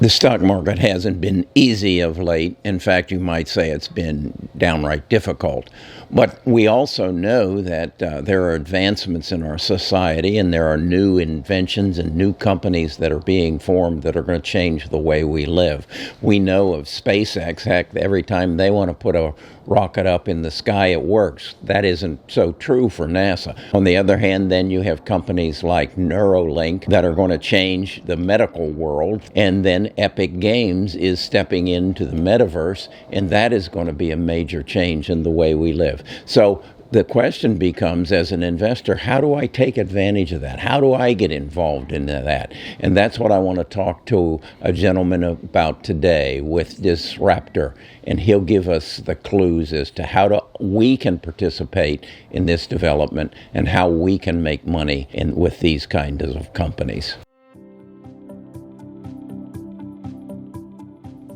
The stock market hasn't been easy of late. In fact, you might say it's been downright difficult. But we also know that there are advancements in our society and there are new inventions and new companies that are being formed that are going to change the way we live. We know of SpaceX. Heck, every time they want to put a rocket up in the sky, it works. That isn't so true for NASA. On the other hand, then you have companies like Neuralink that are going to change the medical world. And then Epic Games is stepping into the Metaverse, and that is going to be a major change in the way we live. So the question becomes, as an investor, how do I take advantage of that? How do I get involved in that? And that's what I want to talk to a gentleman about today with Disraptor, and he'll give us the clues as to we can participate in this development and how we can make money with these kinds of companies.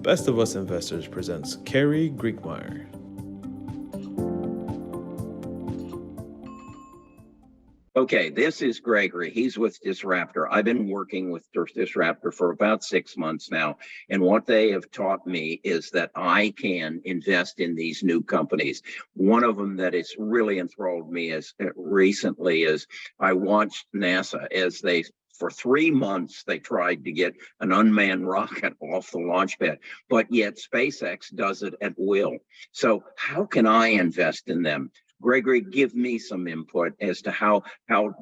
Best of Us Investors presents Kerry Griegmeyer. Okay, this is Gregory. He's with Disraptor. I've been working with Disraptor for about 6 months now. And what they have taught me is that I can invest in these new companies. One of them that has really enthralled me recently is I watched NASA as for 3 months, they tried to get an unmanned rocket off the launch pad, but yet SpaceX does it at will. So how can I invest in them? Gregory, give me some input as to how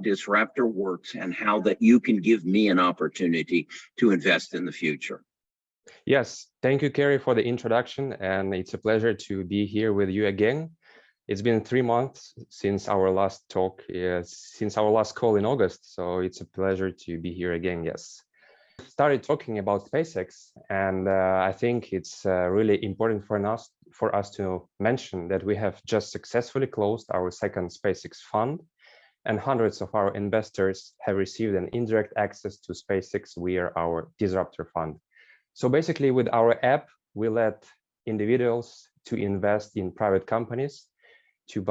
Disraptor works and how that you can give me an opportunity to invest in the future. Yes, thank you, Kerry, for the introduction, and it's a pleasure to be here with you again. It's been 3 months since our last talk, since our last call in August, so it's a pleasure to be here again, yes. Started talking about SpaceX, and I think it's really important for us to mention that we have just successfully closed our second SpaceX fund, and hundreds of our investors have received an indirect access to SpaceX via our Disraptor fund. So basically, with our app, we let individuals to invest in private companies to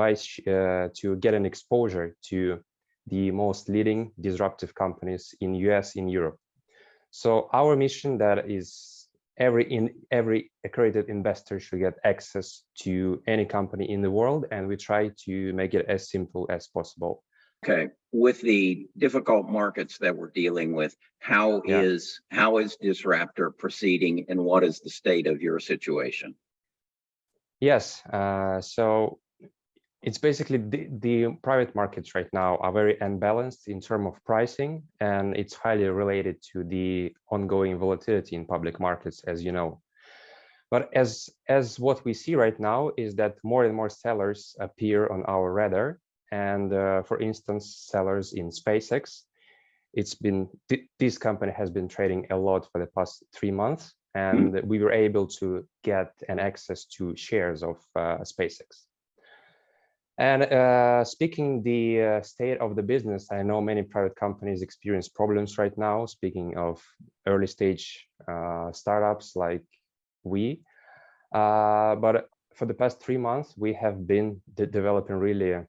get an exposure to the most leading disruptive companies in US, in Europe. So our mission that is every accredited investor should get access to any company in the world, and we try to make it as simple as possible. Okay, with the difficult markets that we're dealing with, how is Disraptor proceeding, and what is the state of your situation? Yes, so it's basically the private markets right now are very unbalanced in terms of pricing, and it's highly related to the ongoing volatility in public markets, as you know. But as what we see right now is that more and more sellers appear on our radar. And for instance, sellers in SpaceX, this company has been trading a lot for the past 3 months, and we were able to get an access to shares of SpaceX. And speaking the state of the business, I know many private companies experience problems right now. Speaking of early stage startups like we, but for the past 3 months, we have been developing really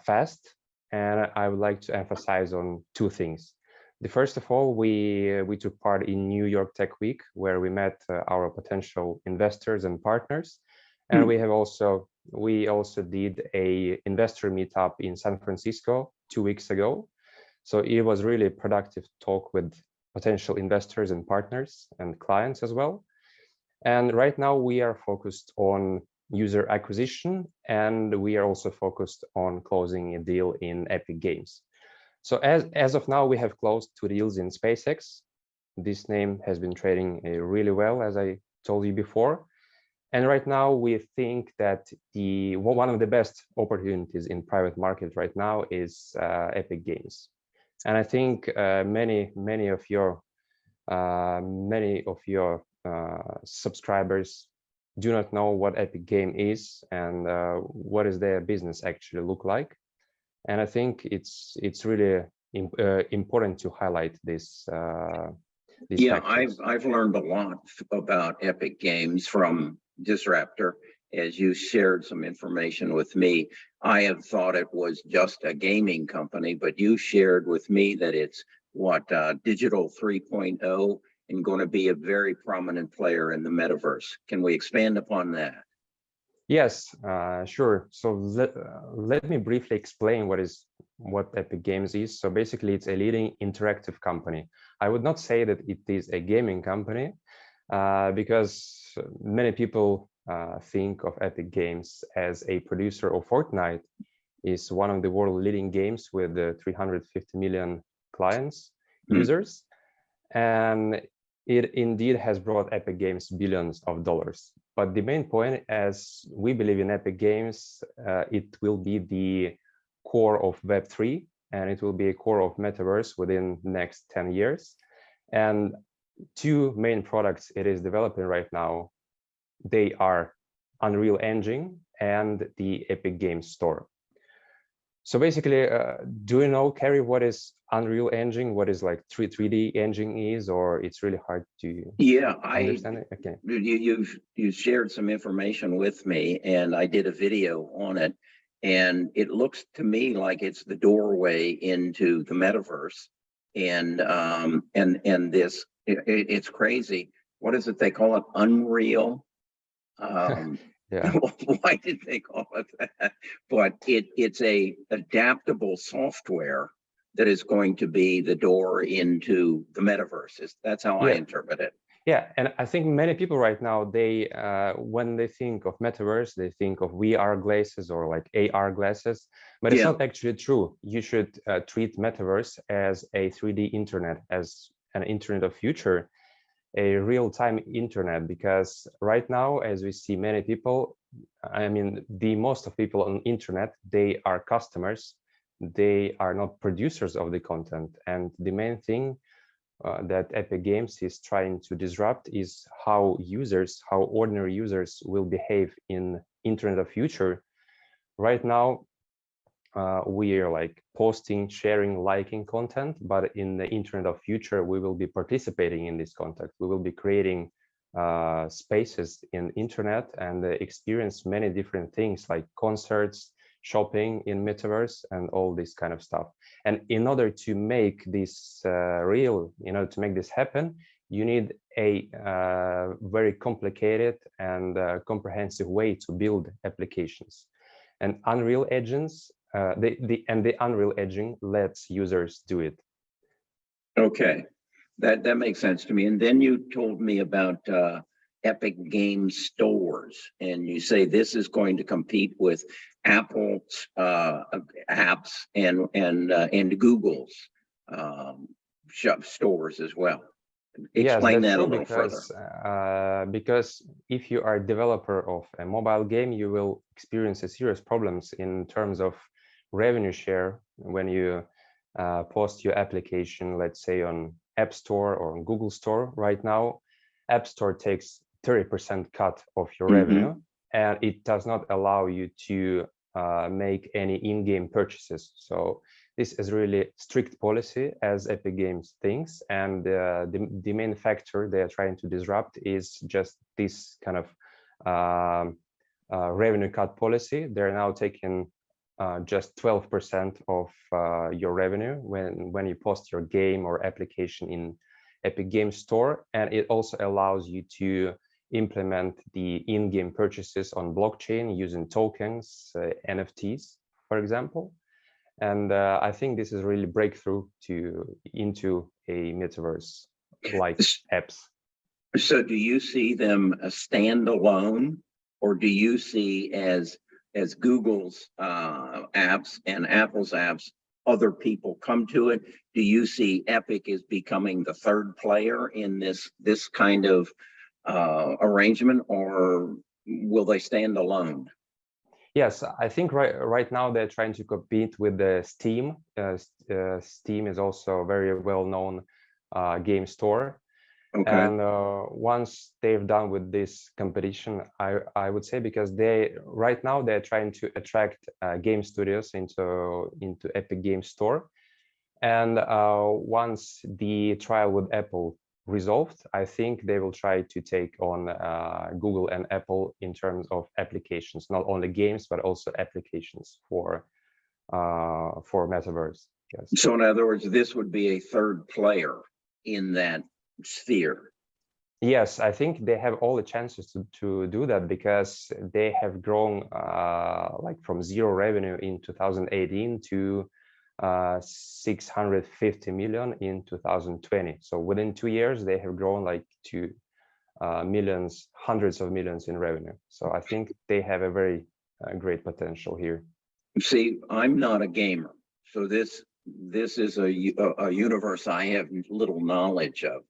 fast. And I would like to emphasize on 2 things. The first of all, we took part in New York Tech Week, where we met our potential investors and partners. And we also did a investor meetup in San Francisco 2 weeks ago. So it was really a productive talk with potential investors and partners and clients as well. And right now we are focused on user acquisition, and we are also focused on closing a deal in Epic Games. So as of now, we have closed 2 deals in SpaceX. This name has been trading really well, as I told you before. And right now, we think that one of the best opportunities in private market right now is Epic Games. And I think many of your subscribers do not know what Epic Game is and what is their business actually look like. And I think it's really important to highlight this. I've learned a lot about Epic Games from Disraptor. As you shared some information with me, I have thought it was just a gaming company, but you shared with me that it's digital 3.0, and going to be a very prominent player in the metaverse. Can we expand upon that? Yes, sure. So let me briefly explain what Epic Games is. So basically, it's a leading interactive company. I would not say that it is a gaming company because many people think of Epic Games as a producer of Fortnite. Is one of the world leading games with 350 million clients, users, and it indeed has brought Epic Games billions of dollars. But the main point, as we believe in Epic Games, it will be the core of Web3, and it will be a core of Metaverse within the next 10 years. And two main products it is developing right now, they are Unreal Engine and the Epic Games Store. So basically, do you know, Carrie, what is Unreal Engine? What is like 3D engine is, or it's really hard to understand it? Okay. You shared some information with me, and I did a video on it, and it looks to me like it's the doorway into the metaverse, and this it's crazy. What is it they call it? Unreal. Yeah. Why did they call it that? But it's a adaptable software that is going to be the door into the metaverse. That's how I interpret it. Yeah, and I think many people right now, they when they think of metaverse, they think of VR glasses or like AR glasses, but it's not actually true. You should treat metaverse as a 3D internet, as an internet of future, a real-time internet, because right now, as we see many people, I mean, the most of people on internet, they are customers, they are not producers of the content. And the main thing that Epic Games is trying to disrupt is how ordinary users will behave in internet of future. Right now, we are like posting, sharing, liking content, but in the internet of future, we will be participating in this content. We will be creating spaces in internet and experience many different things like concerts, shopping in metaverse, and all this kind of stuff. And in order to make this real, to make this happen, you need a very complicated and comprehensive way to build applications. And Unreal Engines, the Unreal Engine lets users do it. Okay, that makes sense to me. And then you told me about Epic Games stores, and you say this is going to compete with Apple's apps and Google's stores as well. Explain that a little further. Because if you are a developer of a mobile game, you will experience serious problems in terms of revenue share when you post your application, let's say on App Store or on Google Store. Right now, App Store takes 30% cut of your revenue, and it does not allow you to make any in-game purchases. So this is really strict policy as Epic Games thinks, and the main factor they are trying to disrupt is just this kind of revenue cut policy. They're now taking just 12% of your revenue when you post your game or application in Epic Games Store, and it also allows you to implement the in-game purchases on blockchain using tokens, NFTs, for example. And I think this is really breakthrough into a metaverse like apps. So do you see them standalone, or do you see as Google's apps and Apple's apps, other people come to it? Do you see Epic is becoming the third player in this kind of arrangement, or will they stand alone? Yes, I think right now they're trying to compete with the Steam. Steam is also a very well-known game store. Okay. And once they've done with this competition, I would say, because right now they're trying to attract game studios into Epic Games Store. And once the trial with Apple resolved, I think they will try to take on Google and Apple in terms of applications, not only games but also applications for Metaverse. Yes. So in other words, this would be a third player in that sphere? Yes, I think they have all the chances to do that because they have grown like from zero revenue in 2018 to 650 million in 2020. So within 2 years, they have grown like to millions, hundreds of millions in revenue. So I think they have a very great potential here. See, I'm not a gamer, so this is a universe I have little knowledge of.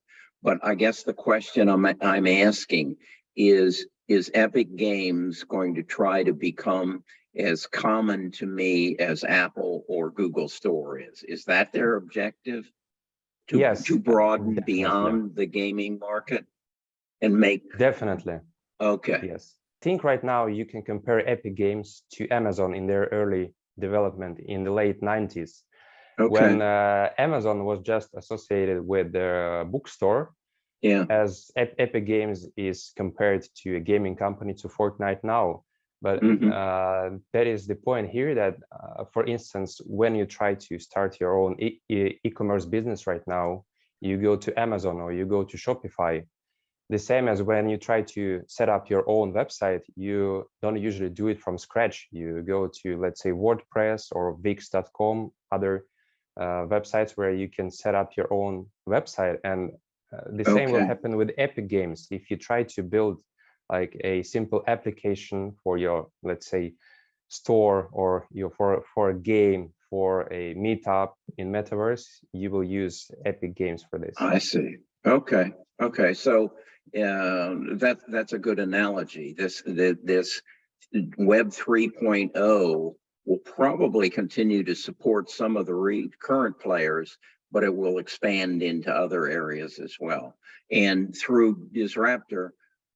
But I guess the question I'm asking is Epic Games going to try to become as common to me as Apple or Google Store is? Is that their objective? Yes, To broaden definitely. beyond the gaming market and make Definitely. okay. Yes. Think right now you can compare Epic Games to Amazon in their early development in the late 90s. Okay. When Amazon was just associated with the bookstore, Yeah. as Epic Games is compared to a gaming company to Fortnite now. But that is the point here that, for instance, when you try to start your own e-commerce business right now, you go to Amazon or you go to Shopify. The same as when you try to set up your own website, you don't usually do it from scratch. You go to, let's say, WordPress or Wix.com, other websites where you can set up your own website. And the same will happen with Epic Games. If you try to build like a simple application for your, let's say, store or for a game, for a meetup in Metaverse, you will use Epic Games for this. I see. Okay. Okay. So that's a good analogy. This Web 3.0 will probably continue to support some of the current players, but it will expand into other areas as well. And through Disraptor,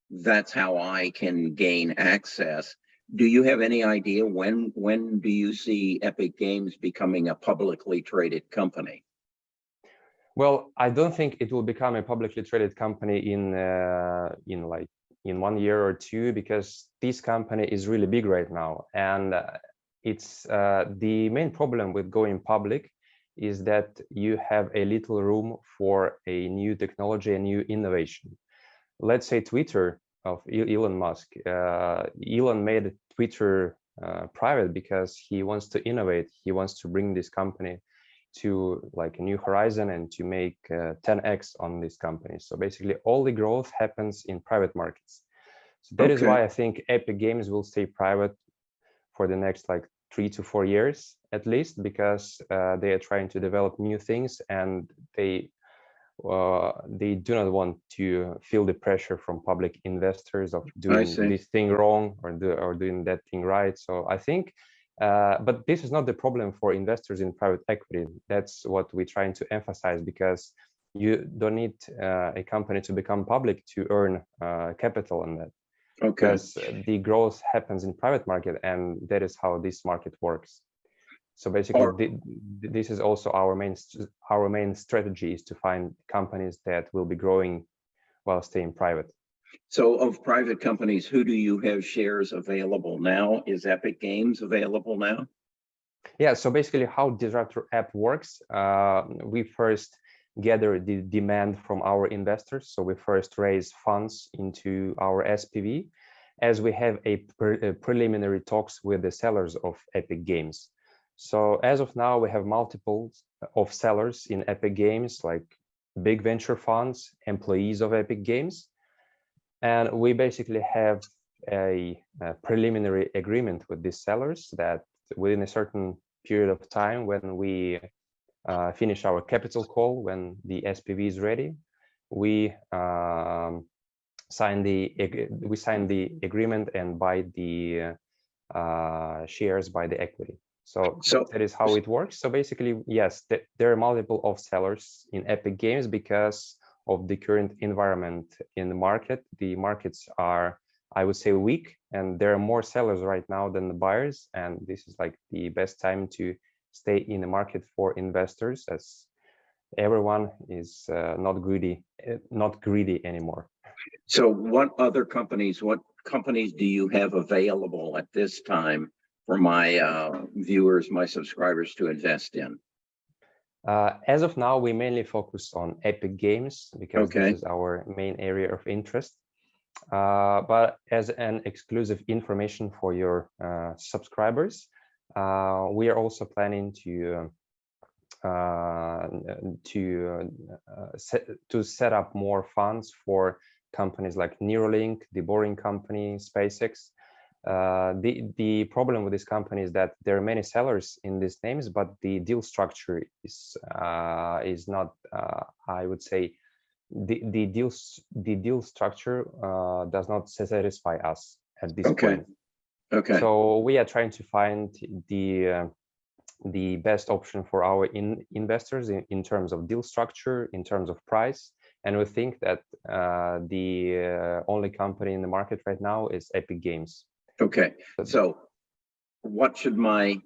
that's how I can gain access. Do you have any idea when do you see Epic Games becoming a publicly traded company? Well, I don't think it will become a publicly traded company in 1 year or two, because this company is really big right now, and it's the main problem with going public is that you have a little room for a new technology, a new innovation. Let's say Twitter of Elon Musk. Elon made Twitter private because he wants to innovate. He wants to bring this company to like a new horizon and to make 10x on this company. So basically all the growth happens in private markets. So that is why I think Epic Games will stay private for the next like 3 to 4 years at least, because they are trying to develop new things, and they do not want to feel the pressure from public investors of doing this thing wrong or doing that thing right. So I think, but this is not the problem for investors in private equity. That's what we're trying to emphasize, because you don't need a company to become public to earn capital on that. Because the growth happens in private market, and that is how this market works. So basically, this is also our main strategy, is to find companies that will be growing while staying private. So of private companies, who do you have shares available now? Is Epic Games available now? Yeah, so basically how Disraptor app works, we first gather the demand from our investors. So we first raise funds into our SPV, as we have a preliminary talks with the sellers of Epic Games. So as of now, we have multiples of sellers in Epic Games, like big venture funds, employees of Epic Games. And we basically have a preliminary agreement with these sellers that within a certain period of time, when we finish our capital call, when the SPV is ready, we sign the agreement and buy the shares, by the equity. So that is how it works. So basically, yes, there are multiple of sellers in Epic Games because of the current environment in the market. The markets are, I would say, weak, and there are more sellers right now than the buyers. And this is like the best time to stay in the market for investors, as everyone is not greedy anymore. So what companies do you have available at this time for my viewers, my subscribers to invest in? As of now, we mainly focus on Epic Games because Okay. this is our main area of interest. But as an exclusive information for your subscribers, we are also planning to set up more funds for companies like Neuralink, the Boring Company, SpaceX. The problem with this company is that there are many sellers in these names, but the deal structure is not, I would say, the deal structure does not satisfy us at this point. Okay. So we are trying to find the best option for our investors in terms of deal structure, in terms of price. And we think that the only company in the market right now is Epic Games. Okay. So what should my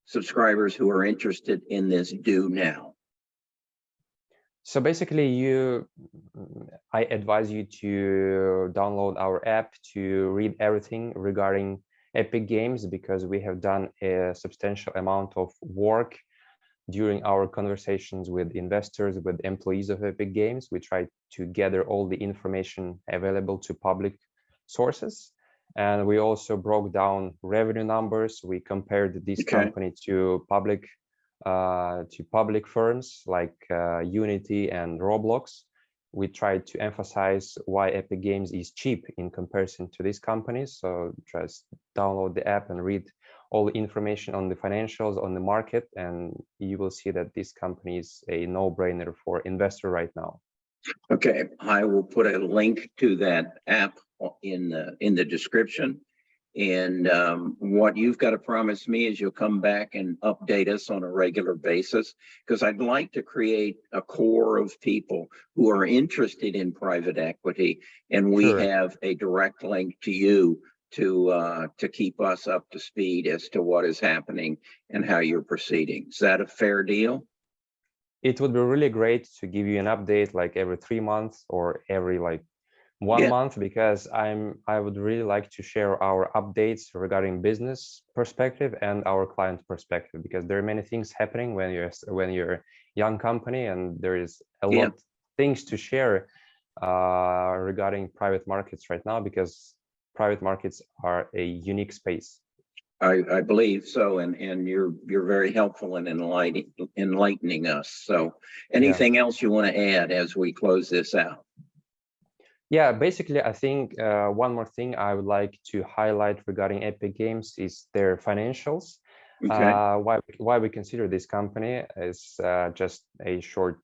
subscribers who are interested in this do now? So basically, I advise you to download our app to read everything regarding Epic Games, because we have done a substantial amount of work during our conversations with investors, with employees of Epic Games. We tried to gather all the information available to public sources. And we also broke down revenue numbers. We compared this company to public firms like Unity and Roblox. We tried to emphasize why Epic Games is cheap in comparison to these companies. So just download the app and read all the information on the financials, on the market, and you will see that this company is a no-brainer for investor right now. Okay, I will put a link to that app in the description. And what you've got to promise me is you'll come back and update us on a regular basis, because I'd like to create a core of people who are interested in private equity, and we have a direct link to you to keep us up to speed as to what is happening and how you're proceeding. Is that a fair deal? It would be really great to give you an update like every 3 months or every 1 month, because I would really like to share our updates regarding business perspective and our client perspective, because there are many things happening when you're a young company, and there is a lot of things to share regarding private markets right now, because private markets are a unique space. I believe so, and you're very helpful in enlightening us. So anything else you want to add as we close this out? Yeah, basically, I think one more thing I would like to highlight regarding Epic Games is their financials. Why we consider this company is just a short,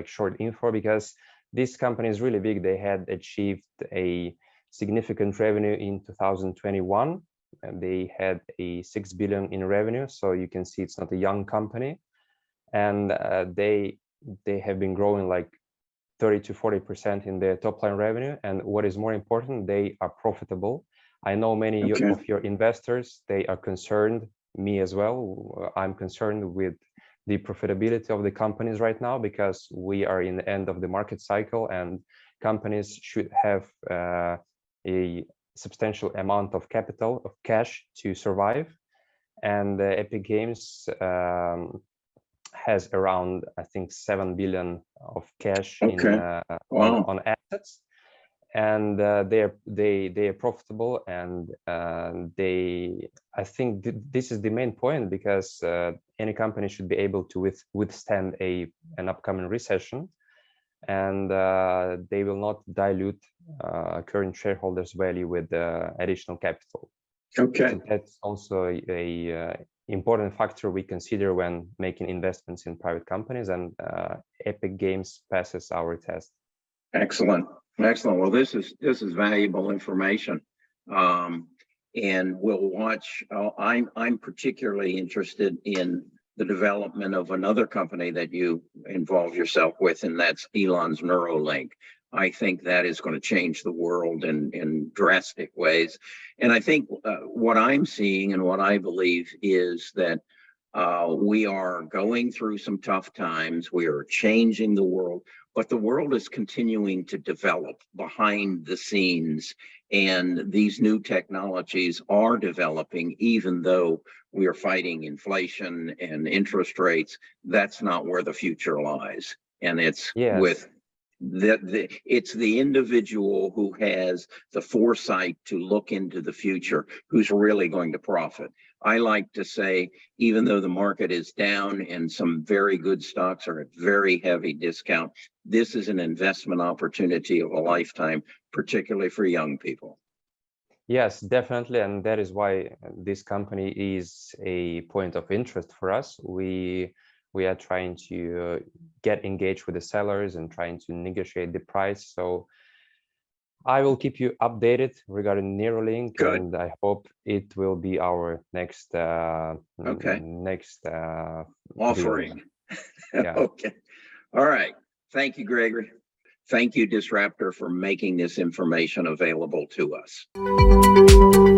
short info, because this company is really big. They had achieved a significant revenue in 2021, and they had a 6 billion in revenue. So you can see it's not a young company, and they have been growing like 30 to 40% in their top line revenue. And what is more important, they are profitable. I know many of your investors, they are concerned, me as well. I'm concerned with the profitability of the companies right now, because we are in the end of the market cycle, and companies should have a substantial amount of capital, of cash, to survive. And Epic Games has around, I think, 7 billion of cash on assets, and they are profitable, and I think this is the main point, because any company should be able to withstand an upcoming recession, and they will not dilute current shareholders' value with additional capital. So that's also a important factor we consider when making investments in private companies, and Epic Games passes our test. Excellent. Well, this is valuable information, and we'll watch. I'm particularly interested in the development of another company that you involve yourself with, and that's Elon's Neuralink. I think that is going to change the world in drastic ways. And I think what I'm seeing and what I believe is that we are going through some tough times. We are changing the world, but the world is continuing to develop behind the scenes, and these new technologies are developing, even though we are fighting inflation and interest rates. That's not where the future lies. And it's Yes. with it's the individual who has the foresight to look into the future who's really going to profit. I like to say, even though the market is down and some very good stocks are at very heavy discount, this is an investment opportunity of a lifetime, particularly for young people. Yes, definitely. And that is why this company is a point of interest for us. We are trying to get engaged with the sellers and trying to negotiate the price. So I will keep you updated regarding Neuralink, Good. and I hope it will be our next Okay. next Offering. Yeah. Okay. All right. Thank you, Gregory. Thank you, Disraptor, for making this information available to us.